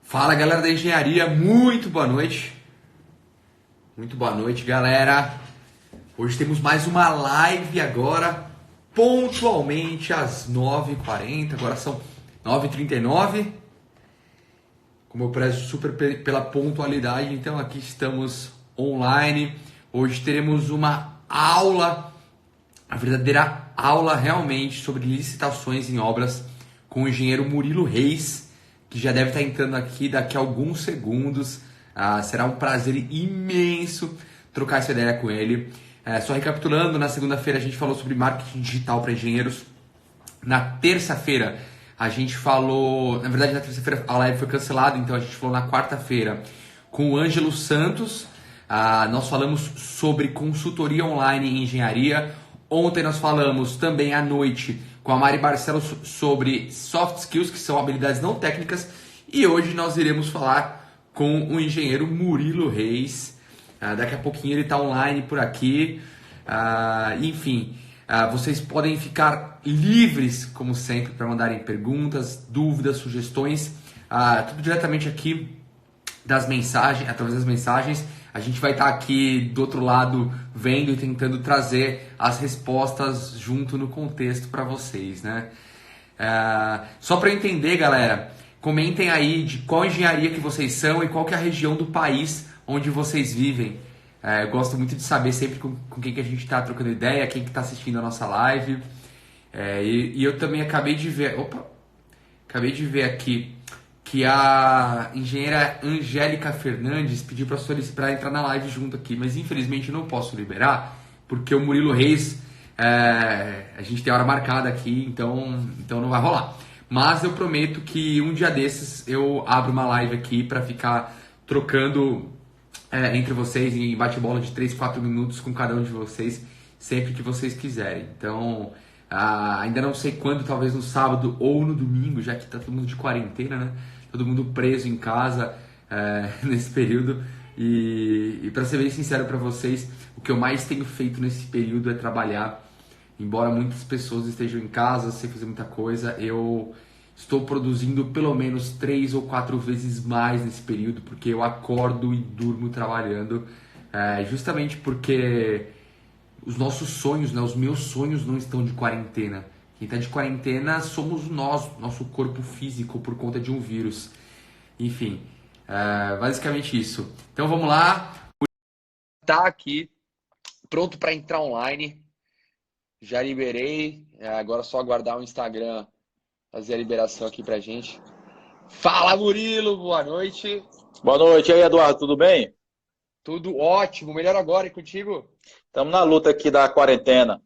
Fala galera da engenharia, muito boa noite. Muito boa noite, galera. Hoje temos mais uma live agora, pontualmente às 9h40, agora são 9h39. Como eu prezo super pela pontualidade, então aqui estamos online. Hoje teremos uma aula, a verdadeira aula realmente sobre licitações em obras com o engenheiro Murilo Reis, que já deve estar entrando aqui daqui a alguns segundos. Será um prazer imenso trocar essa ideia com ele. Só recapitulando, na segunda-feira a gente falou sobre marketing digital para engenheiros. Na terça-feira a gente falou... Na verdade, na terça-feira a live foi cancelada, então a gente falou na quarta-feira com o Ângelo Santos. Nós falamos sobre consultoria online em engenharia. Ontem nós falamos também à noite com a Mari Barcelos sobre soft skills, que são habilidades não técnicas. E hoje nós iremos falar com o engenheiro Murilo Reis. Daqui a pouquinho ele está online por aqui. Enfim, vocês podem ficar livres, como sempre, para mandarem perguntas, dúvidas, sugestões. Tudo diretamente aqui das mensagens, através das mensagens. A gente vai estar aqui do outro lado vendo e tentando trazer as respostas junto no contexto para vocês, né? Só para entender, galera, comentem aí de qual engenharia que vocês são e qual que é a região do país onde vocês vivem. Eu gosto muito de saber sempre com quem que a gente está trocando ideia, quem que está assistindo a nossa live. E eu também acabei de ver aqui que a engenheira Angélica Fernandes pediu para entrar na live junto aqui, mas infelizmente eu não posso liberar, porque o Murilo Reis, a gente tem hora marcada aqui, então não vai rolar. Mas eu prometo que um dia desses eu abro uma live aqui para ficar trocando entre vocês em bate-bola de 3, 4 minutos com cada um de vocês, sempre que vocês quiserem. Então, ainda não sei quando, talvez no sábado ou no domingo, já que está todo mundo de quarentena, né? Todo mundo preso em casa nesse período. E para ser bem sincero para vocês, o que eu mais tenho feito nesse período é trabalhar. Embora muitas pessoas estejam em casa sem fazer muita coisa, eu estou produzindo pelo menos 3 ou 4 vezes mais nesse período, porque eu acordo e durmo trabalhando, justamente porque os nossos sonhos, né, os meus sonhos não estão de quarentena. Quem está de quarentena somos nós, nosso corpo físico, por conta de um vírus. Enfim, basicamente isso. Então vamos lá. Tá aqui, pronto para entrar online. Já liberei. Agora é só aguardar o Instagram fazer a liberação aqui pra gente. Fala, Murilo, boa noite. Boa noite, e aí, Eduardo, tudo bem? Tudo ótimo, melhor agora, e contigo? Estamos na luta aqui da quarentena.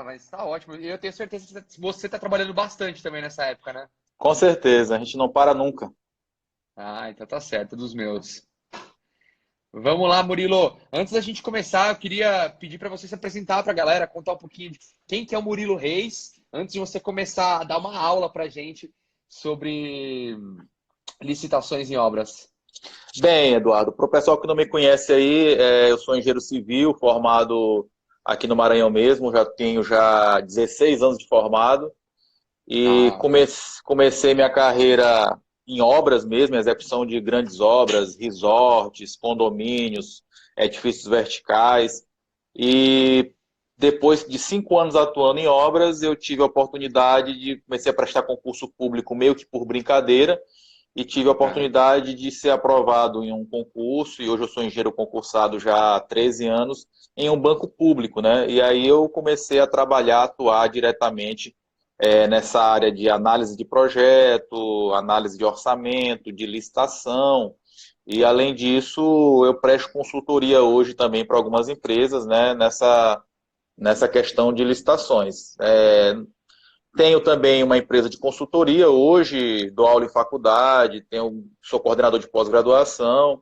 Mas tá ótimo. E eu tenho certeza que você tá trabalhando bastante também nessa época, né? Com certeza, a gente não para nunca. Então tá certo, dos meus. Vamos lá, Murilo. Antes da gente começar, eu queria pedir para você se apresentar para a galera, contar um pouquinho de quem que é o Murilo Reis, antes de você começar a dar uma aula para a gente sobre licitações em obras. Bem, Eduardo, para o pessoal que não me conhece aí, eu sou engenheiro civil, formado aqui no Maranhão mesmo, já tenho 16 anos de formado e comecei minha carreira em obras mesmo, execução de grandes obras, resorts, condomínios, edifícios verticais. E depois de 5 anos atuando em obras, eu tive a oportunidade de comecei a prestar concurso público meio que por brincadeira e tive a oportunidade de ser aprovado em um concurso, e hoje eu sou engenheiro concursado já há 13 anos, em um banco público, né? E aí eu comecei a trabalhar, atuar diretamente nessa área de análise de projeto, análise de orçamento, de licitação, e além disso eu presto consultoria hoje também para algumas empresas, né, nessa questão de licitações. Tenho também uma empresa de consultoria hoje, dou aula em faculdade, sou coordenador de pós-graduação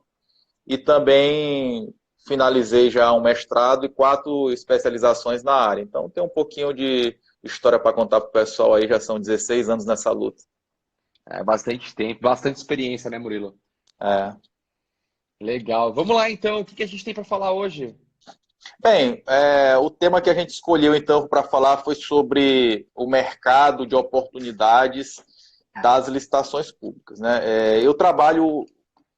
e também finalizei já um mestrado e 4 especializações na área. Então tem um pouquinho de história para contar para o pessoal aí, já são 16 anos nessa luta. Bastante tempo, bastante experiência, né, Murilo? Legal. Vamos lá, então. O que a gente tem para falar hoje? Bem, o tema que a gente escolheu então para falar foi sobre o mercado de oportunidades das licitações públicas, né? Eu trabalho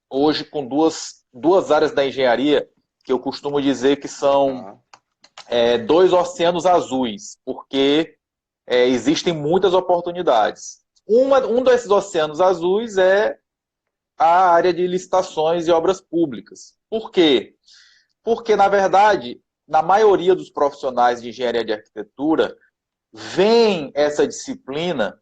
hoje com duas áreas da engenharia que eu costumo dizer que são dois oceanos azuis, porque existem muitas oportunidades. Um desses oceanos azuis é a área de licitações e obras públicas. Por quê? Porque, na verdade, na maioria dos profissionais de engenharia de arquitetura, vem essa disciplina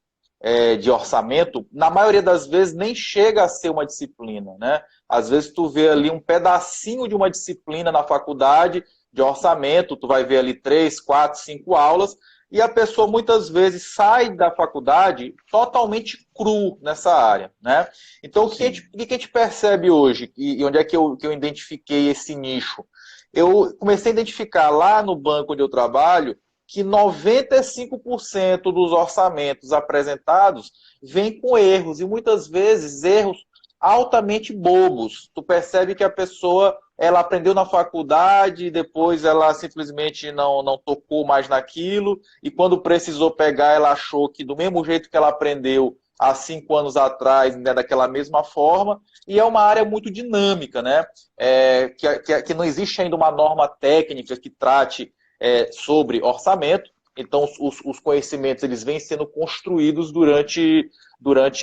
de orçamento, na maioria das vezes nem chega a ser uma disciplina, né? Às vezes tu vê ali um pedacinho de uma disciplina na faculdade de orçamento, tu vai ver ali 3, 4, 5 aulas, e a pessoa muitas vezes sai da faculdade totalmente cru nessa área, né? Então, o que a gente percebe hoje, e onde é que eu identifiquei esse nicho? Eu comecei a identificar lá no banco onde eu trabalho que 95% dos orçamentos apresentados vêm com erros, e muitas vezes erros altamente bobos. Tu percebe que a pessoa ela aprendeu na faculdade, depois ela simplesmente não tocou mais naquilo, e quando precisou pegar, ela achou que do mesmo jeito que ela aprendeu há 5 anos atrás, né, daquela mesma forma, e é uma área muito dinâmica, né? Que não existe ainda uma norma técnica que trate sobre orçamento, então os conhecimentos eles vêm sendo construídos durante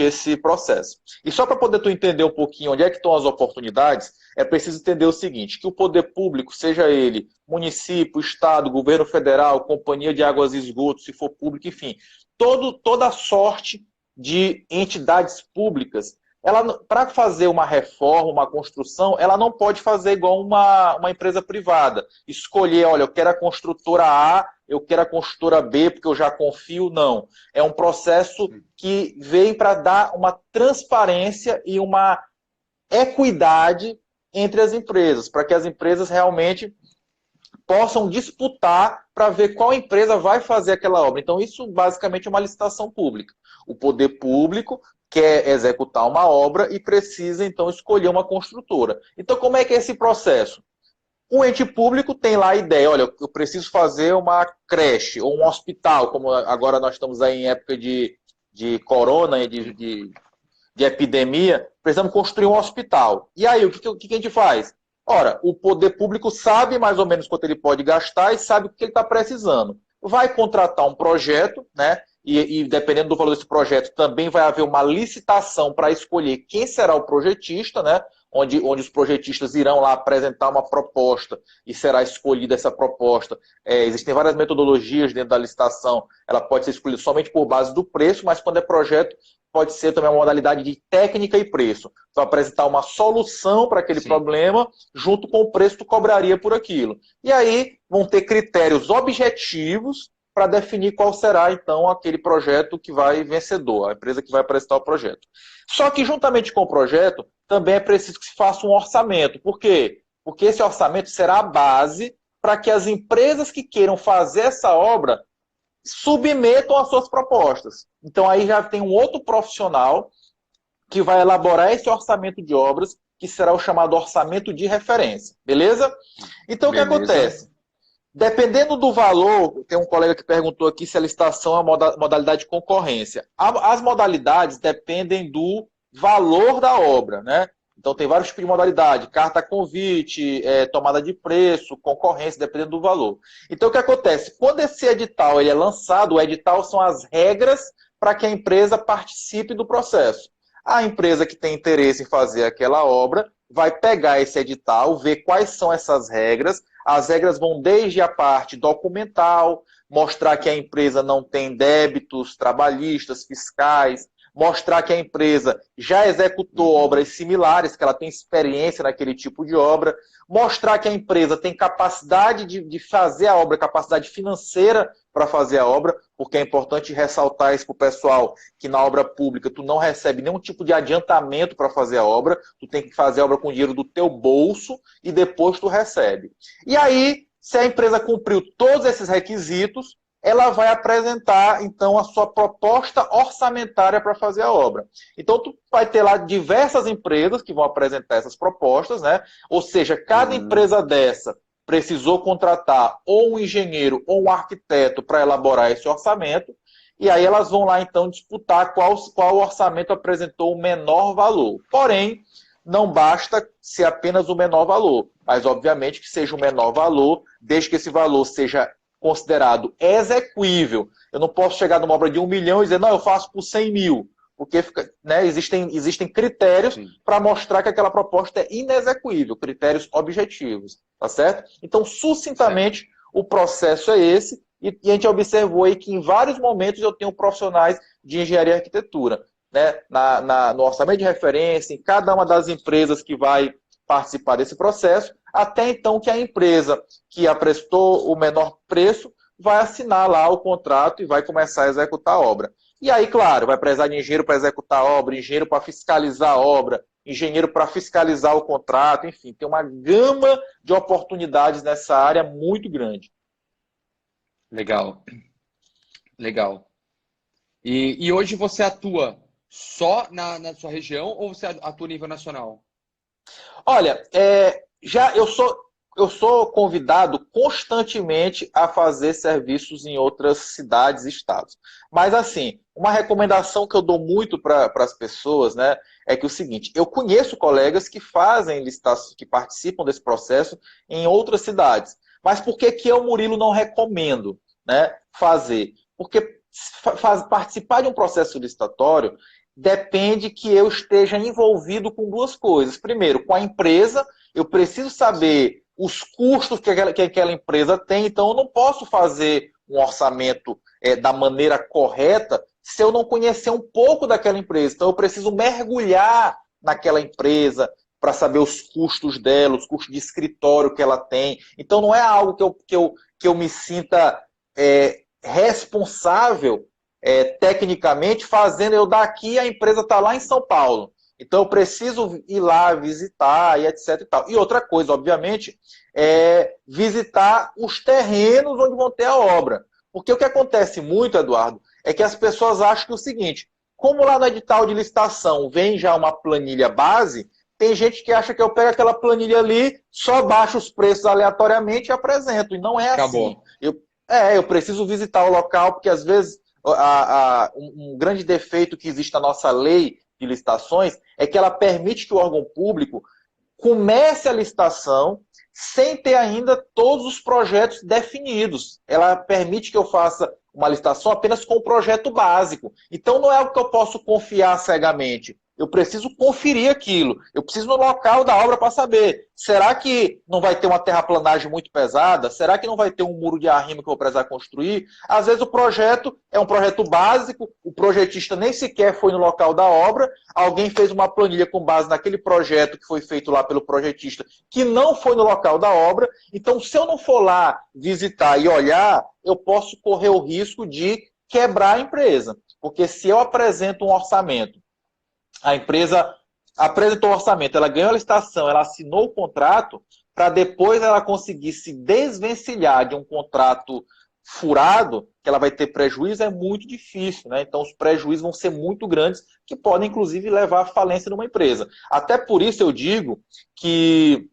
esse processo. E só para poder tu entender um pouquinho onde é que estão as oportunidades, é preciso entender o seguinte, que o poder público, seja ele município, estado, governo federal, companhia de águas e esgotos, se for público, enfim, toda sorte de entidades públicas, para fazer uma reforma, uma construção, ela não pode fazer igual uma empresa privada. Escolher, olha, eu quero a construtora A, eu quero a construtora B, porque eu já confio, não. É um processo que vem para dar uma transparência e uma equidade entre as empresas, para que as empresas realmente possam disputar para ver qual empresa vai fazer aquela obra. Então, isso basicamente é uma licitação pública. O poder público quer executar uma obra e precisa, então, escolher uma construtora. Então, como é que é esse processo? O ente público tem lá a ideia, olha, eu preciso fazer uma creche ou um hospital, como agora nós estamos aí em época de corona e de epidemia, precisamos construir um hospital. E aí, o que a gente faz? Ora, o poder público sabe mais ou menos quanto ele pode gastar e sabe o que ele está precisando. Vai contratar um projeto, né? E dependendo do valor desse projeto, também vai haver uma licitação para escolher quem será o projetista, né? Onde os projetistas irão lá apresentar uma proposta e será escolhida essa proposta. Existem várias metodologias dentro da licitação. Ela pode ser escolhida somente por base do preço, mas quando é projeto, pode ser também uma modalidade de técnica e preço. Então, apresentar uma solução para aquele problema, junto com o preço que tu cobraria por aquilo. E aí vão ter critérios objetivos para definir qual será, então, aquele projeto que vai vencedor, a empresa que vai apresentar o projeto. Só que, juntamente com o projeto, também é preciso que se faça um orçamento. Por quê? Porque esse orçamento será a base para que as empresas que queiram fazer essa obra submetam as suas propostas. Então, aí já tem um outro profissional que vai elaborar esse orçamento de obras, que será o chamado orçamento de referência. Beleza? Então, beleza. O que acontece? Dependendo do valor, tem um colega que perguntou aqui se a licitação é uma modalidade de concorrência. As modalidades dependem do valor da obra, né? Então tem vários tipos de modalidade, carta convite, tomada de preço, concorrência, dependendo do valor. Então o que acontece? Quando esse edital ele é lançado, o edital são as regras para que a empresa participe do processo. A empresa que tem interesse em fazer aquela obra vai pegar esse edital, ver quais são essas regras. As regras vão desde a parte documental, mostrar que a empresa não tem débitos trabalhistas, fiscais, mostrar que a empresa já executou obras similares, que ela tem experiência naquele tipo de obra, mostrar que a empresa tem capacidade de fazer a obra, capacidade financeira para fazer a obra, porque é importante ressaltar isso para o pessoal, que na obra pública tu não recebe nenhum tipo de adiantamento para fazer a obra, tu tem que fazer a obra com dinheiro do teu bolso e depois tu recebe. E aí, se a empresa cumpriu todos esses requisitos, ela vai apresentar, então, a sua proposta orçamentária para fazer a obra. Então, tu vai ter lá diversas empresas que vão apresentar essas propostas, né? Ou seja, cada empresa dessa precisou contratar ou um engenheiro ou um arquiteto para elaborar esse orçamento, e aí elas vão lá então disputar qual orçamento apresentou o menor valor. Porém, não basta ser apenas o menor valor, mas obviamente que seja o menor valor, desde que esse valor seja considerado execuível. Eu não posso chegar numa obra de 1 milhão e dizer, não, eu faço por 100 mil, porque existem critérios para mostrar que aquela proposta é inexecuível, critérios objetivos, tá certo? Então, sucintamente, o processo é esse, e a gente observou aí que em vários momentos eu tenho profissionais de engenharia e arquitetura, né, no orçamento de referência, em cada uma das empresas que vai participar desse processo, até então que a empresa que aprestou o menor preço vai assinar lá o contrato e vai começar a executar a obra. E aí, claro, vai precisar de engenheiro para executar a obra, engenheiro para fiscalizar a obra, engenheiro para fiscalizar o contrato, enfim, tem uma gama de oportunidades nessa área muito grande. Legal. Legal. E hoje você atua só na sua região ou você atua a nível nacional? Olha, eu sou convidado constantemente a fazer serviços em outras cidades e estados. Mas, assim, uma recomendação que eu dou muito para as pessoas, né, é que é o seguinte, eu conheço colegas que fazem licitações, que participam desse processo em outras cidades. Mas por que eu, Murilo, não recomendo, né, fazer? Porque participar de um processo licitatório depende que eu esteja envolvido com duas coisas. Primeiro, com a empresa, eu preciso saber os custos que aquela empresa tem, então eu não posso fazer um orçamento da maneira correta se eu não conhecer um pouco daquela empresa. Então eu preciso mergulhar naquela empresa para saber os custos dela, os custos de escritório que ela tem. Então não é algo que eu me sinta responsável tecnicamente fazendo eu daqui, a empresa está lá em São Paulo. Então eu preciso ir lá visitar e etc e tal. E outra coisa, obviamente, é visitar os terrenos onde vão ter a obra. Porque o que acontece muito, Eduardo, é que as pessoas acham que é o seguinte, como lá no edital de licitação vem já uma planilha base, tem gente que acha que eu pego aquela planilha ali, só baixo os preços aleatoriamente e apresento. E não é assim. Eu preciso visitar o local, porque às vezes um grande defeito que existe na nossa lei de licitações é que ela permite que o órgão público comece a licitação sem ter ainda todos os projetos definidos. Ela permite que eu faça uma licitação apenas com o projeto básico. Então não é algo que eu posso confiar cegamente. Eu preciso conferir aquilo. Eu preciso ir no local da obra para saber. Será que não vai ter uma terraplanagem muito pesada? Será que não vai ter um muro de arrimo que eu vou precisar construir? Às vezes o projeto é um projeto básico, o projetista nem sequer foi no local da obra, alguém fez uma planilha com base naquele projeto que foi feito lá pelo projetista, que não foi no local da obra. Então, se eu não for lá visitar e olhar, eu posso correr o risco de quebrar a empresa. Porque se eu apresento um orçamento, a empresa apresentou o orçamento, ela ganhou a licitação, ela assinou o contrato, para depois ela conseguir se desvencilhar de um contrato furado, que ela vai ter prejuízo, é muito difícil, né? Então os prejuízos vão ser muito grandes, que podem inclusive levar à falência de uma empresa. Até por isso eu digo que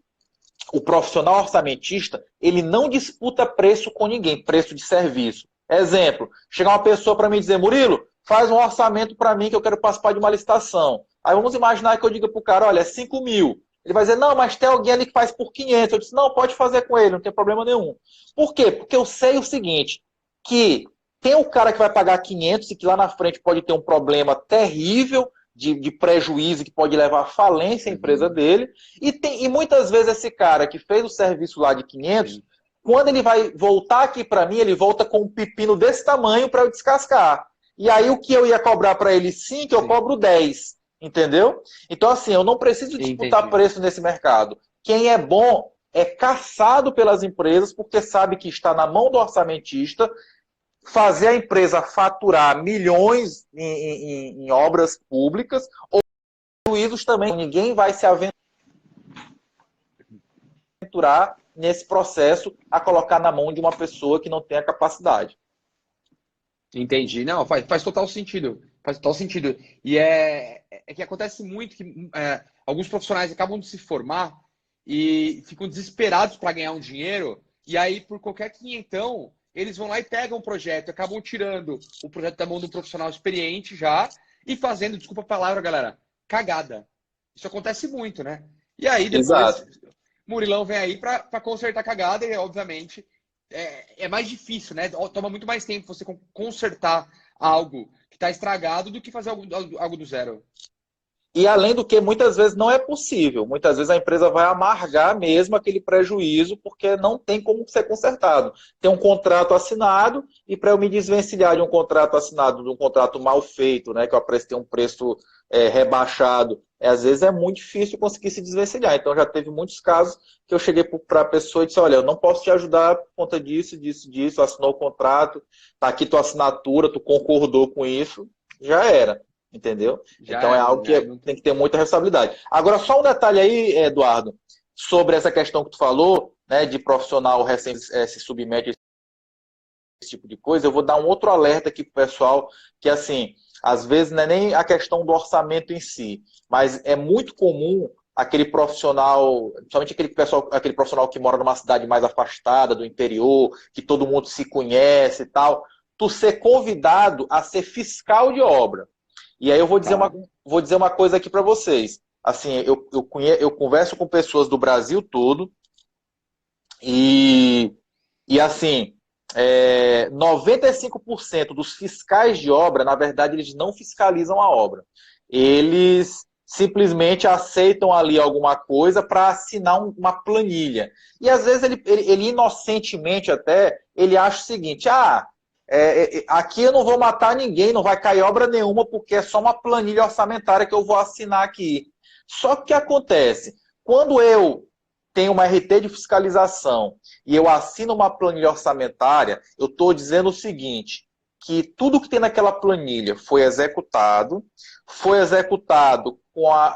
o profissional orçamentista, ele não disputa preço com ninguém, preço de serviço. Exemplo, chegar uma pessoa para mim e dizer, Murilo, faz um orçamento para mim que eu quero participar de uma licitação. Aí vamos imaginar que eu diga para o cara, olha, é 5 mil. Ele vai dizer, não, mas tem alguém ali que faz por 500. Eu disse, não, pode fazer com ele, não tem problema nenhum. Por quê? Porque eu sei o seguinte, que tem o cara que vai pagar 500 e que lá na frente pode ter um problema terrível de prejuízo que pode levar à falência a empresa dele. E muitas vezes esse cara que fez o serviço lá de 500, quando ele vai voltar aqui para mim, ele volta com um pepino desse tamanho para eu descascar. E aí o que eu ia cobrar para ele 5, eu cobro 10. Entendeu? Então, assim, eu não preciso disputar preço nesse mercado. Quem é bom é caçado pelas empresas porque sabe que está na mão do orçamentista fazer a empresa faturar milhões em obras públicas ou prejuízos também. Ninguém vai se aventurar nesse processo a colocar na mão de uma pessoa que não tem a capacidade. Entendi. Não, faz total sentido. Faz total sentido. E é que acontece muito que alguns profissionais acabam de se formar e ficam desesperados para ganhar um dinheiro, e aí por qualquer quinhentão eles vão lá e pegam o projeto, acabam tirando o projeto da mão do profissional experiente já e fazendo, desculpa a palavra, galera, cagada. Isso acontece muito, né? E aí depois Exato. Murilão vem aí para consertar a cagada e, obviamente, é mais difícil, né? Toma muito mais tempo você consertar algo que está estragado do que fazer algo do zero. E além do que, muitas vezes não é possível. Muitas vezes a empresa vai amargar mesmo aquele prejuízo porque não tem como ser consertado. Tem um contrato assinado e para eu me desvencilhar de um contrato assinado, de um contrato mal feito, né, que eu apresentei um preço rebaixado, às vezes é muito difícil conseguir se desvencilhar. Então já teve muitos casos que eu cheguei para a pessoa e disse, olha, eu não posso te ajudar por conta disso, disso, disso, assinou o contrato, tá aqui tua assinatura, tu concordou com isso, já era. Entendeu? Então é algo que tem que ter muita responsabilidade. Agora, só um detalhe aí, Eduardo, sobre essa questão que tu falou, né, de profissional recém se submete a esse tipo de coisa. Eu vou dar um outro alerta aqui pro pessoal, que assim, às vezes não é nem a questão do orçamento em si, mas é muito comum aquele profissional, principalmente aquele profissional que mora numa cidade mais afastada, do interior, que todo mundo se conhece e tal, tu ser convidado a ser fiscal de obra. E aí eu vou dizer uma coisa aqui para vocês. Assim, eu converso com pessoas do Brasil todo e assim, 95% dos fiscais de obra, na verdade, eles não fiscalizam a obra. Eles simplesmente aceitam ali alguma coisa para assinar uma planilha. E às vezes ele inocentemente até, ele acha o seguinte, aqui eu não vou matar ninguém, não vai cair obra nenhuma, porque é só uma planilha orçamentária que eu vou assinar aqui. Só que o que acontece? Quando eu tenho uma RT de fiscalização e eu assino uma planilha orçamentária, eu estou dizendo o seguinte, que tudo que tem naquela planilha foi executado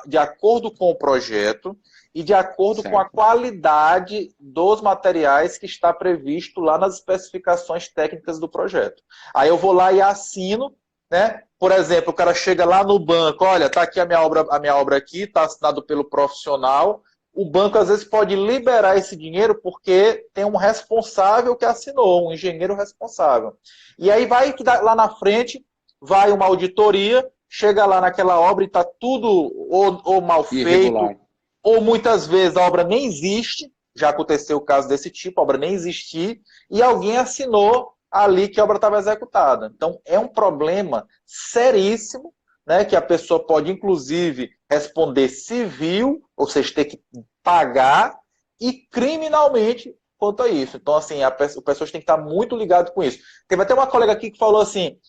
de acordo com o projeto e de acordo com a qualidade dos materiais que está previsto lá nas especificações técnicas do projeto. Aí eu vou lá e assino, né? Por exemplo, o cara chega lá no banco, olha, tá aqui a minha obra aqui, está assinado pelo profissional. O banco às vezes pode liberar esse dinheiro porque tem um responsável que assinou, um engenheiro responsável. E aí vai que lá na frente, vai uma auditoria, chega lá naquela obra e está tudo ou mal feito, ou muitas vezes a obra nem existe, já aconteceu o caso desse tipo, a obra nem existia, e alguém assinou ali que a obra estava executada. Então é um problema seríssimo, né, que a pessoa pode, inclusive, responder civil, ou seja, ter que pagar, e criminalmente quanto a isso. Então, assim, as pessoas têm que estar muito ligadas com isso. Teve até uma colega aqui que falou assim,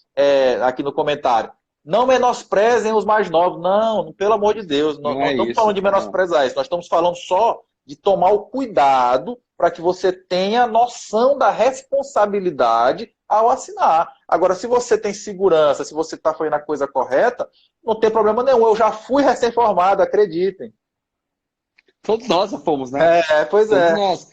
aqui no comentário, não menosprezem os mais novos. Não, pelo amor de Deus, não estamos falando de menosprezar isso, nós estamos falando só de tomar o cuidado para que você tenha noção da responsabilidade ao assinar. Agora, se você tem segurança, se você está fazendo a coisa correta, não tem problema nenhum. Eu já fui recém-formado, acreditem. Todos nós já fomos, né? Pois Todos é. nós.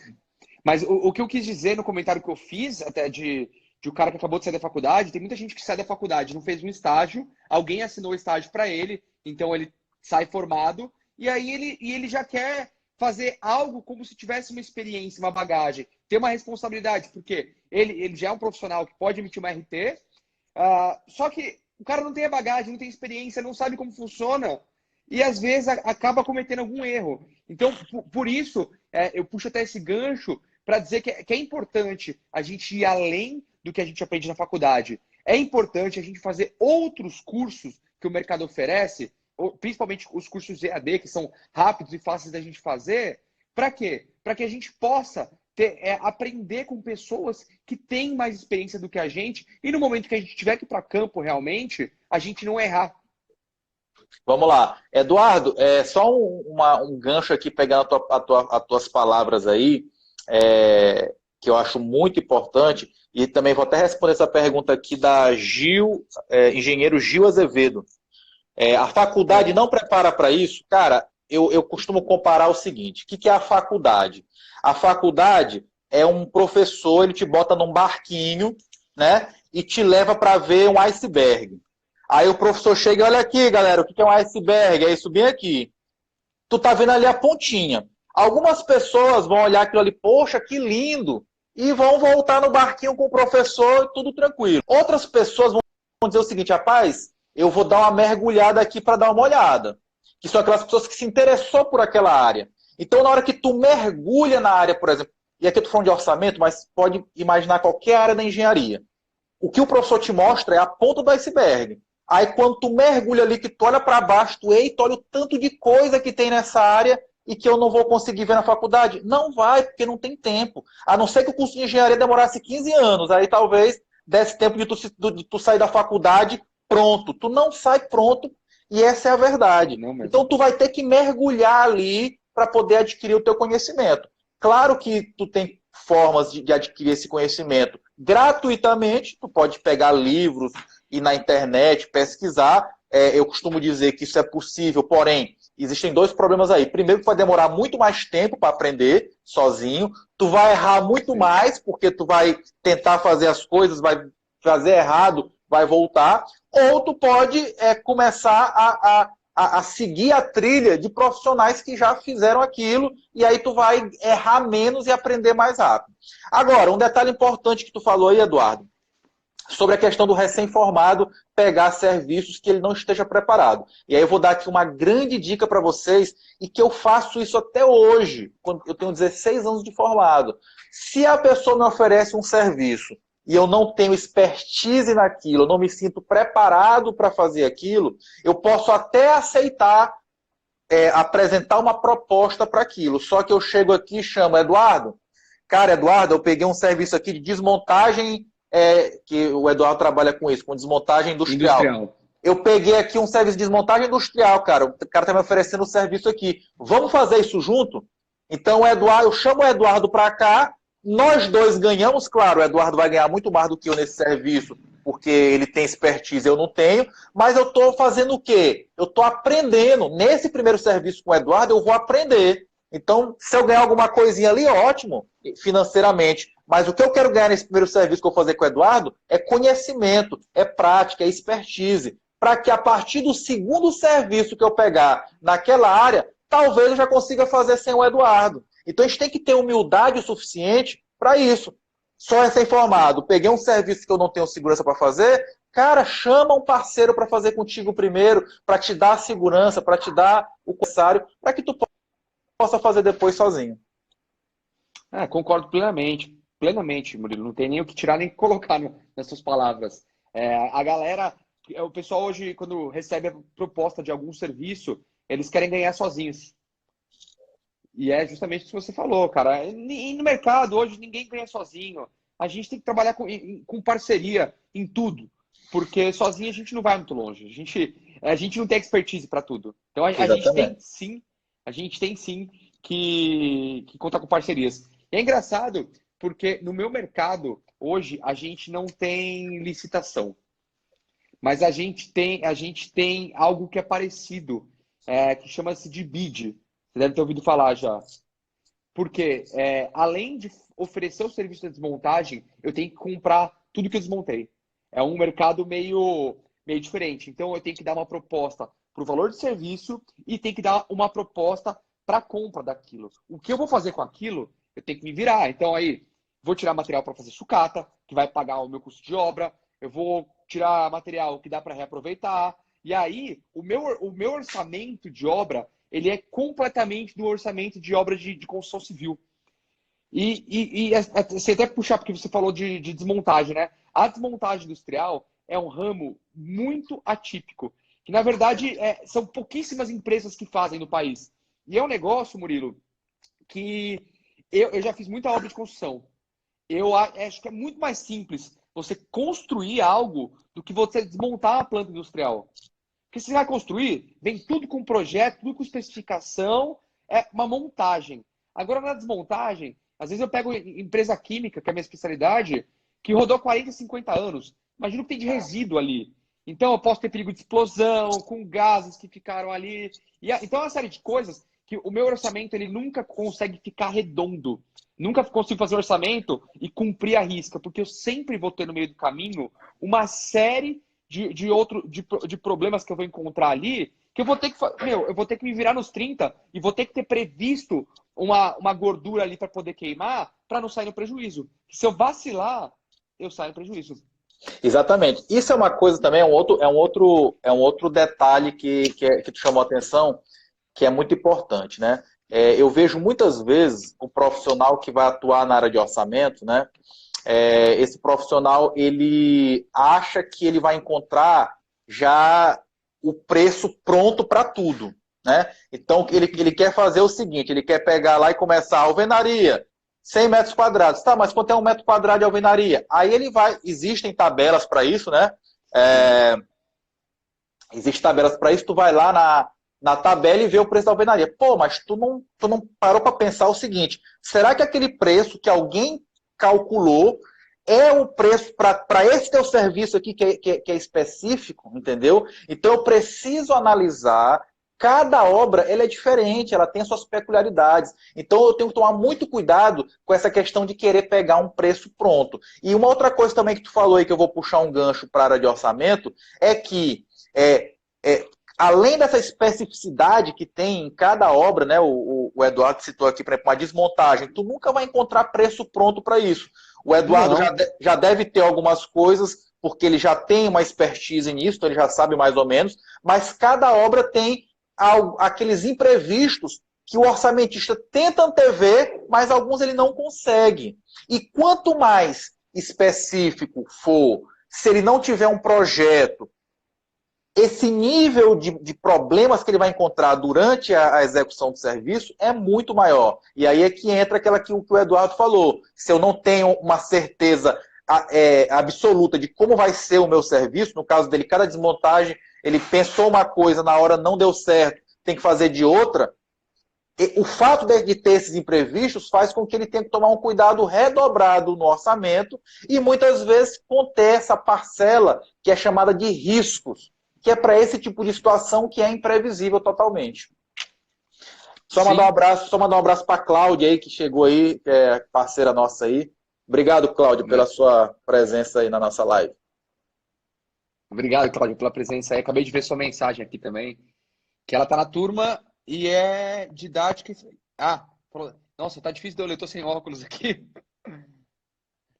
Mas o que eu quis dizer no comentário que eu fiz, até de o cara que acabou de sair da faculdade, tem muita gente que sai da faculdade, não fez um estágio, alguém assinou o estágio para ele, então ele sai formado, e aí ele já quer fazer algo como se tivesse uma experiência, uma bagagem, ter uma responsabilidade, porque ele já é um profissional que pode emitir uma RT, só que o cara não tem a bagagem, não tem experiência, não sabe como funciona, e às vezes acaba cometendo algum erro. Então, por isso, eu puxo até esse gancho para dizer que é importante a gente ir além do que a gente aprende na faculdade. É importante a gente fazer outros cursos que o mercado oferece, principalmente os cursos de EAD, que são rápidos e fáceis da gente fazer. Para quê? Para que a gente possa aprender com pessoas que têm mais experiência do que a gente e no momento que a gente tiver que ir para campo realmente, a gente não errar. Vamos lá. Eduardo, só um gancho aqui, pegando as tuas palavras aí, que eu acho muito importante, e também vou até responder essa pergunta aqui da engenheiro Gil Azevedo. A faculdade não prepara para isso? Cara, eu costumo comparar o seguinte, o que é a faculdade? A faculdade é um professor, ele te bota num barquinho, né, e te leva para ver um iceberg. Aí o professor chega e olha aqui, galera, o que é um iceberg? É isso bem aqui. Tu tá vendo ali a pontinha. Algumas pessoas vão olhar aquilo ali, poxa, que lindo. e vão voltar no barquinho com o professor, tudo tranquilo. Outras pessoas vão dizer o seguinte, rapaz, eu vou dar uma mergulhada aqui para dar uma olhada. Que são aquelas pessoas que se interessou por aquela área. Então, na hora que tu mergulha na área, por exemplo, e aqui eu estou falando de orçamento, mas pode imaginar qualquer área da engenharia. O que o professor te mostra é a ponta do iceberg. Aí, quando tu mergulha ali, que tu olha para baixo, tu, eita, olha o tanto de coisa que tem nessa área e que eu não vou conseguir ver na faculdade. Não vai, porque não tem tempo. A não ser que o curso de engenharia demorasse 15 anos. Aí, talvez, desse tempo de tu sair da faculdade pronto. Tu não sai pronto e essa é a verdade. Então, tu vai ter que mergulhar ali para poder adquirir o teu conhecimento. Claro que tu tem formas de adquirir esse conhecimento gratuitamente, tu pode pegar livros e na internet pesquisar. Eu costumo dizer que isso é possível, porém, existem dois problemas aí. Primeiro, que vai demorar muito mais tempo para aprender sozinho, tu vai errar muito mais, porque tu vai tentar fazer as coisas, vai fazer errado, vai voltar, ou tu pode começar a seguir a trilha de profissionais que já fizeram aquilo, e aí tu vai errar menos e aprender mais rápido. Agora, um detalhe importante que tu falou aí, Eduardo, sobre a questão do recém-formado pegar serviços que ele não esteja preparado. E aí eu vou dar aqui uma grande dica para vocês, e que eu faço isso até hoje, quando eu tenho 16 anos de formado. Se a pessoa me oferece um serviço e eu não tenho expertise naquilo, eu não me sinto preparado para fazer aquilo, eu posso até aceitar apresentar uma proposta para aquilo. Só que eu chego aqui e chamo, Eduardo, cara, Eduardo, eu peguei um serviço aqui de desmontagem, que o Eduardo trabalha com isso, com desmontagem industrial. Eu peguei aqui um serviço de desmontagem industrial, cara. O cara está me oferecendo o serviço aqui. Vamos fazer isso junto? Então, o Eduardo, eu chamo o Eduardo para cá, nós dois ganhamos, claro, o Eduardo vai ganhar muito mais do que eu nesse serviço, porque ele tem expertise, eu não tenho, mas eu estou fazendo o quê? Eu estou aprendendo. Nesse primeiro serviço com o Eduardo, eu vou aprender. Então, se eu ganhar alguma coisinha ali, ótimo, financeiramente. Mas o que eu quero ganhar nesse primeiro serviço que eu vou fazer com o Eduardo é conhecimento, é prática, é expertise. Para que a partir do segundo serviço que eu pegar naquela área, talvez eu já consiga fazer sem o Eduardo. Então, a gente tem que ter humildade o suficiente para isso. Só recém-formado, peguei um serviço que eu não tenho segurança para fazer, cara, chama um parceiro para fazer contigo primeiro, para te dar a segurança, para te dar o necessário, para que tu possa fazer depois sozinho. Concordo plenamente, plenamente, Murilo. Não tem nem o que tirar nem colocar nas suas palavras. A galera, o pessoal hoje, quando recebe a proposta de algum serviço, eles querem ganhar sozinhos. E é justamente o que você falou, cara. E no mercado, hoje, ninguém ganha sozinho. A gente tem que trabalhar com parceria em tudo. Porque sozinho a gente não vai muito longe. A gente não tem expertise para tudo. Então, a gente tem sim que contar com parcerias. E é engraçado, porque no meu mercado, hoje, a gente não tem licitação. Mas a gente tem algo que é parecido, que chama-se de bid. Você deve ter ouvido falar já. Porque, além de oferecer o serviço de desmontagem, eu tenho que comprar tudo que eu desmontei. É um mercado meio diferente. Então, eu tenho que dar uma proposta para o valor de serviço e tenho que dar uma proposta para a compra daquilo. O que eu vou fazer com aquilo, eu tenho que me virar. Então, aí, vou tirar material para fazer sucata, que vai pagar o meu custo de obra. Eu vou tirar material que dá para reaproveitar. E aí, o meu orçamento de obra, ele é completamente do orçamento de obra de construção civil. E você até puxar, porque você falou de desmontagem, né? A desmontagem industrial é um ramo muito atípico, que na verdade são pouquíssimas empresas que fazem no país. E é um negócio, Murilo, que eu já fiz muita obra de construção. Eu acho que é muito mais simples você construir algo do que você desmontar a planta industrial. Porque se você vai construir, vem tudo com projeto, tudo com especificação, é uma montagem. Agora, na desmontagem, às vezes eu pego empresa química, que é a minha especialidade, que rodou 40, 50 anos. Imagina o que tem de resíduo ali. Então, eu posso ter perigo de explosão, com gases que ficaram ali. Então, é uma série de coisas que o meu orçamento ele nunca consegue ficar redondo. Nunca consigo fazer orçamento e cumprir a risca, porque eu sempre vou ter no meio do caminho uma série de problemas que eu vou encontrar ali, que eu vou ter que me virar nos 30 e vou ter que ter previsto uma gordura ali para poder queimar, para não sair no prejuízo. Se eu vacilar, eu saio no prejuízo. Exatamente. Isso é uma coisa também, é um outro detalhe que tu chamou a atenção, que é muito importante, né? Eu vejo muitas vezes o profissional que vai atuar na área de orçamento, né? Esse profissional, ele acha que ele vai encontrar já o preço pronto para tudo, né? Então, ele quer fazer o seguinte, ele quer pegar lá e começar a alvenaria, 100 metros quadrados. Tá, mas quanto é 1 metro quadrado de alvenaria? Aí ele vai, existem tabelas para isso, né? Existem tabelas para isso, tu vai lá na tabela e vê o preço da alvenaria. Pô, mas tu não parou para pensar o seguinte, será que aquele preço que alguém calculou é o preço para esse teu serviço aqui que é específico, entendeu? Então eu preciso analisar, cada obra ela é diferente, ela tem suas peculiaridades. Então eu tenho que tomar muito cuidado com essa questão de querer pegar um preço pronto. E uma outra coisa também que tu falou aí, que eu vou puxar um gancho para a área de orçamento, é que além dessa especificidade que tem em cada obra, né, o Eduardo citou aqui, por exemplo, uma desmontagem, tu nunca vai encontrar preço pronto para isso. O Eduardo já deve ter algumas coisas, porque ele já tem uma expertise nisso, então ele já sabe mais ou menos, mas cada obra tem aqueles imprevistos que o orçamentista tenta antever, mas alguns ele não consegue. E quanto mais específico for, se ele não tiver um projeto, esse nível de problemas que ele vai encontrar durante a execução do serviço é muito maior. E aí é que entra aquela que o Eduardo falou. Se eu não tenho uma certeza absoluta de como vai ser o meu serviço, no caso dele, cada desmontagem, ele pensou uma coisa, na hora não deu certo, tem que fazer de outra, o fato de ter esses imprevistos faz com que ele tenha que tomar um cuidado redobrado no orçamento e muitas vezes conter essa parcela que é chamada de riscos, que é para esse tipo de situação que é imprevisível totalmente. Só mandar um abraço para a Cláudia aí, que chegou aí, que é parceira nossa aí. Obrigado, Cláudia, pela sua presença aí na nossa live. Obrigado, Cláudio, pela presença aí. Acabei de ver sua mensagem aqui também, que ela tá na turma e é didática. Nossa, tá difícil de eu ler, eu tô sem óculos aqui.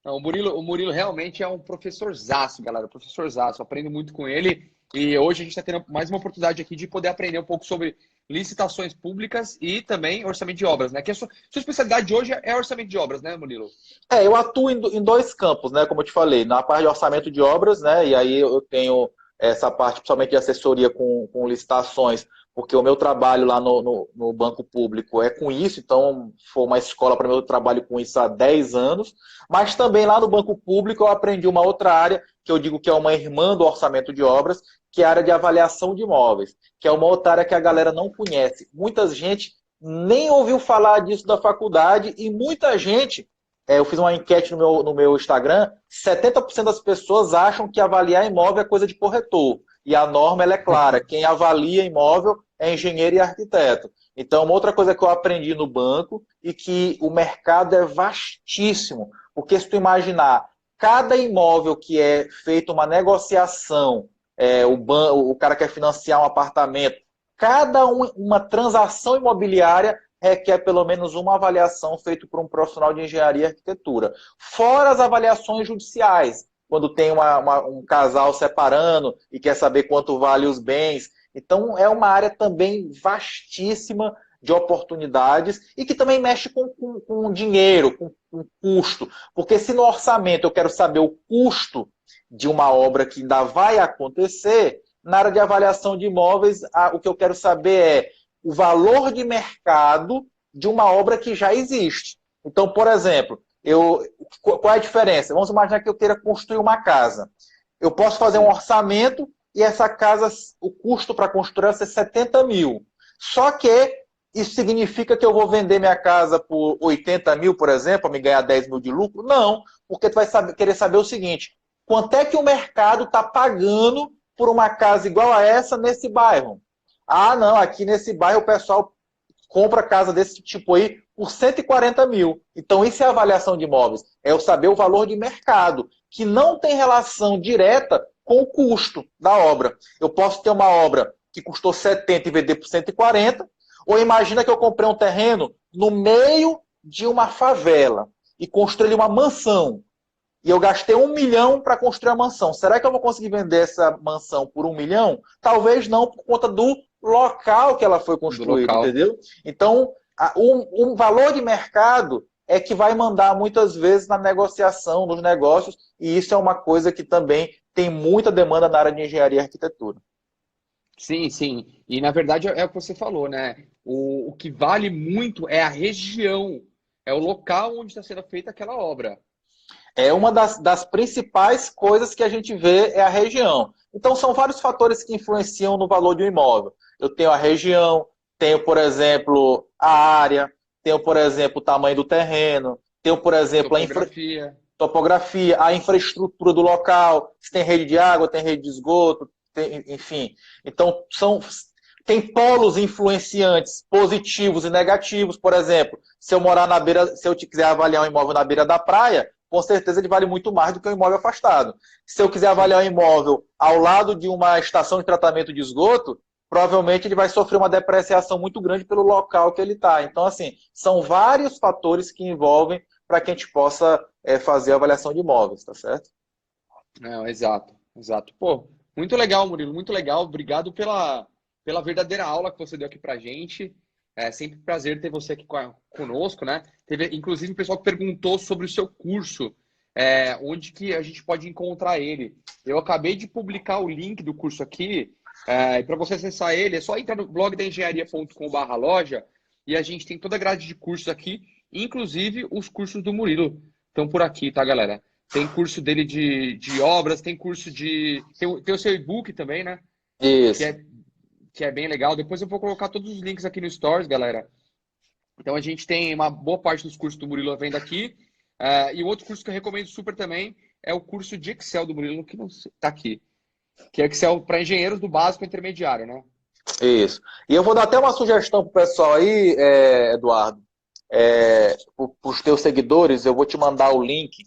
Não, o Murilo realmente é um professorzaço, galera, professorzaço. Aprendo muito com ele. E hoje a gente está tendo mais uma oportunidade aqui de poder aprender um pouco sobre licitações públicas e também orçamento de obras, né? Que a sua especialidade de hoje é orçamento de obras, né, Murilo? Eu atuo em dois campos, né? Como eu te falei, na parte de orçamento de obras, né? E aí eu tenho essa parte, principalmente de assessoria com licitações, porque o meu trabalho lá no banco público é com isso, então foi uma escola para mim, eu trabalho com isso há 10 anos, mas também lá no banco público eu aprendi uma outra área, que eu digo que é uma irmã do orçamento de obras, que é a área de avaliação de imóveis, que é uma outra área que a galera não conhece. Muita gente nem ouviu falar disso da faculdade e muita gente, eu fiz uma enquete no meu Instagram, 70% das pessoas acham que avaliar imóvel é coisa de corretor. E a norma ela é clara, quem avalia imóvel é engenheiro e arquiteto. Então, uma outra coisa que eu aprendi no banco e que o mercado é vastíssimo, porque se tu imaginar, cada imóvel que é feito uma negociação, o cara quer financiar um apartamento, uma transação imobiliária requer pelo menos uma avaliação feita por um profissional de engenharia e arquitetura. Fora as avaliações judiciais, quando tem um casal separando e quer saber quanto vale os bens. Então, é uma área também vastíssima de oportunidades e que também mexe com dinheiro, com custo. Porque se no orçamento eu quero saber o custo de uma obra que ainda vai acontecer, na área de avaliação de imóveis, o que eu quero saber é o valor de mercado de uma obra que já existe. Então, por exemplo, qual é a diferença? Vamos imaginar que eu queira construir uma casa. Eu posso fazer um orçamento e essa casa, o custo para construir vai ser 70 mil. Só que isso significa que eu vou vender minha casa por 80 mil, por exemplo, para me ganhar 10 mil de lucro? Não, porque tu vai querer saber o seguinte, quanto é que o mercado está pagando por uma casa igual a essa nesse bairro? Não, aqui nesse bairro o pessoal compra casa desse tipo aí por 140 mil. Então isso é avaliação de imóveis, é eu saber o valor de mercado, que não tem relação direta com o custo da obra. Eu posso ter uma obra que custou 70 e vender por 140, Ou imagina que eu comprei um terreno no meio de uma favela e construí uma mansão. E eu gastei 1 milhão para construir a mansão. Será que eu vou conseguir vender essa mansão por 1 milhão? Talvez não, por conta do local que ela foi Do construída, local. entendeu? Então, o valor de mercado é que vai mandar muitas vezes na negociação dos negócios, e isso é uma coisa que também tem muita demanda na área de engenharia e arquitetura. Sim, sim. E na verdade é o que você falou, né? O que vale muito é a região, é o local onde está sendo feita aquela obra. É uma das principais coisas que a gente vê é a região. Então, são vários fatores que influenciam no valor de um imóvel. Eu tenho a região, tenho, por exemplo, a área, tenho, por exemplo, o tamanho do terreno, tenho, por exemplo, Topografia. topografia, a infraestrutura do local, se tem rede de água, tem rede de esgoto, enfim. Então, tem polos influenciantes positivos e negativos. Por exemplo, se eu morar na beira, se eu quiser avaliar um imóvel na beira da praia, com certeza ele vale muito mais do que um imóvel afastado. Se eu quiser avaliar um imóvel ao lado de uma estação de tratamento de esgoto, provavelmente ele vai sofrer uma depreciação muito grande pelo local que ele está. Então, assim, são vários fatores que envolvem para que a gente possa fazer a avaliação de imóveis, tá certo? Não, exato, exato. Pô, muito legal, Murilo, muito legal. Obrigado pela verdadeira aula que você deu aqui pra gente. É sempre um prazer ter você aqui conosco, né? Teve, inclusive, o pessoal que perguntou sobre o seu curso, onde que a gente pode encontrar ele. Eu acabei de publicar o link do curso aqui, e para você acessar ele, é só entrar no blogdaengenharia.com/loja e a gente tem toda a grade de cursos aqui, inclusive os cursos do Murilo estão por aqui, tá, galera? Tem curso dele de obras, tem curso de. Tem o seu e-book também, né? Que Isso. é, que é bem legal. Depois eu vou colocar todos os links aqui no Stories, galera. Então a gente tem uma boa parte dos cursos do Murilo vendo aqui. E o outro curso que eu recomendo super também é o curso de Excel do Murilo, que não está aqui. Que é Excel para engenheiros do básico ao intermediário, né? Isso. E eu vou dar até uma sugestão pro pessoal aí, Eduardo. Para os teus seguidores, eu vou te mandar o link.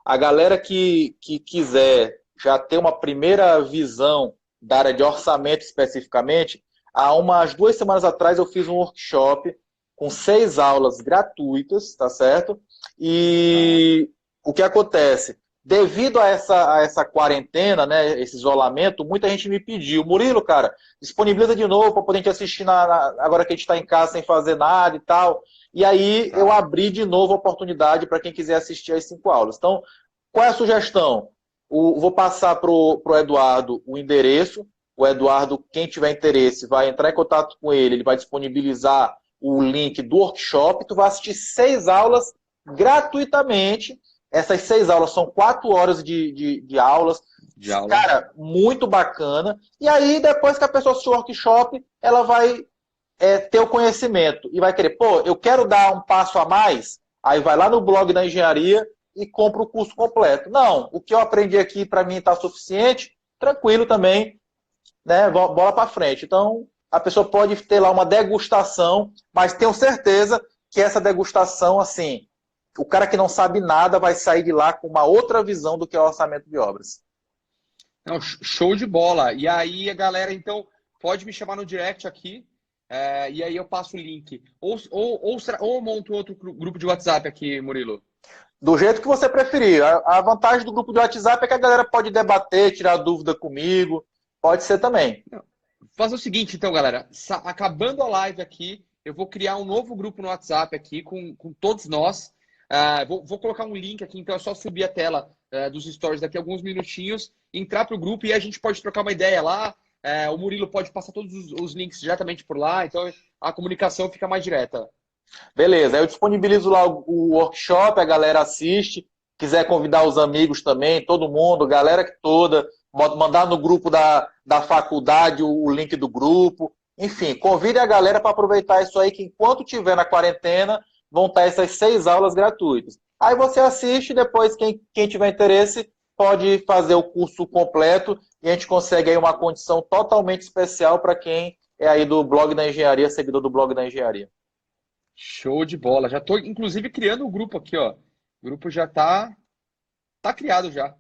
A galera que quiser já ter uma primeira visão da área de orçamento especificamente, há umas 2 semanas atrás eu fiz um workshop com 6 aulas gratuitas, tá certo? E o que acontece? Devido a essa quarentena, né, esse isolamento, muita gente me pediu, Murilo, cara, disponibiliza de novo para poder a gente assistir agora que a gente está em casa sem fazer nada e tal. E aí eu abri de novo a oportunidade para quem quiser assistir às 5 aulas. Então, qual é a sugestão? Vou passar para o Eduardo o endereço. O Eduardo, quem tiver interesse, vai entrar em contato com ele, ele vai disponibilizar o link do workshop. Tu vai assistir 6 aulas gratuitamente. Essas 6 aulas são 4 horas de aulas. De aula. Cara, muito bacana. E aí, depois que a pessoa assistir o workshop, ela vai ter o conhecimento e vai querer, pô, eu quero dar um passo a mais, aí vai lá no blog da engenharia e compra o curso completo. Não, o que eu aprendi aqui para mim está suficiente, tranquilo também, né? Bola para frente. Então, a pessoa pode ter lá uma degustação, mas tenho certeza que essa degustação, assim, o cara que não sabe nada vai sair de lá com uma outra visão do que é o orçamento de obras. Não, show de bola. E aí, a galera, então, pode me chamar no direct aqui. E aí eu passo o link. Ou eu monto outro grupo de WhatsApp aqui, Murilo? Do jeito que você preferir. A vantagem do grupo de WhatsApp é que a galera pode debater, tirar dúvida comigo. Pode ser também. Faça o seguinte, então, galera. Acabando a live aqui, eu vou criar um novo grupo no WhatsApp aqui com todos nós. Vou colocar um link aqui, então é só subir a tela dos stories daqui a alguns minutinhos, entrar para o grupo e a gente pode trocar uma ideia lá. O Murilo pode passar todos os links diretamente por lá, então a comunicação fica mais direta. Beleza, eu disponibilizo lá o workshop, a galera assiste. Quiser convidar os amigos também, todo mundo, galera toda, mandar no grupo da faculdade o link do grupo. Enfim, convide a galera para aproveitar isso aí, que enquanto tiver na quarentena, vão estar essas 6 aulas gratuitas. Aí você assiste, depois quem tiver interesse pode fazer o curso completo e a gente consegue aí uma condição totalmente especial para quem é aí do blog da engenharia, seguidor do blog da engenharia. Show de bola. Já estou, inclusive, criando o grupo aqui, ó. O grupo já tá criado já.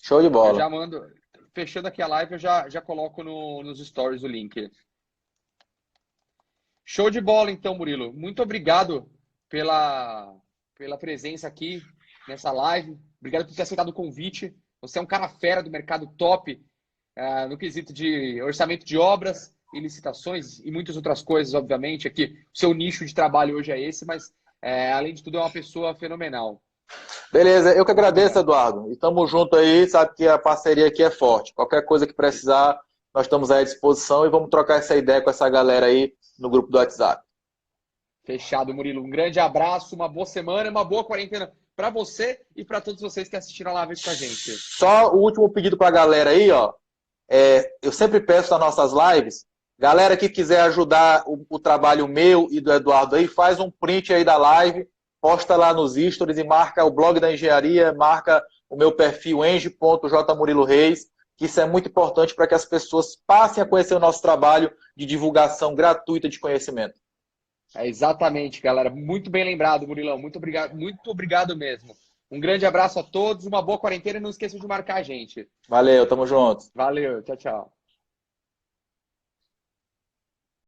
Show de Eu bola. já mando, fechando aqui a live, eu já coloco nos stories o link. Show de bola, então, Murilo. Muito obrigado pela presença aqui nessa live. Obrigado por ter aceitado o convite. Você é um cara fera do mercado top, no quesito de orçamento de obras e licitações e muitas outras coisas, obviamente. Aqui, o seu nicho de trabalho hoje é esse, mas, além de tudo, é uma pessoa fenomenal. Beleza, eu que agradeço, Eduardo. E estamos junto aí, sabe que a parceria aqui é forte. Qualquer coisa que precisar, nós estamos aí à disposição e vamos trocar essa ideia com essa galera aí no grupo do WhatsApp. Fechado, Murilo. Um grande abraço, uma boa semana, uma boa quarentena para você e para todos vocês que assistiram a live com a gente. Só o último pedido para a galera aí, ó. Eu sempre peço nas nossas lives, galera que quiser ajudar o trabalho meu e do Eduardo aí, faz um print aí da live, posta lá nos stories e marca o blog da engenharia, marca o meu perfil eng.jmuriloreis, que isso é muito importante para que as pessoas passem a conhecer o nosso trabalho de divulgação gratuita de conhecimento. Exatamente, galera. Muito bem lembrado, Murilão. Muito obrigado mesmo. Um grande abraço a todos, uma boa quarentena e não esqueçam de marcar a gente. Valeu, tamo junto. Valeu, tchau, tchau.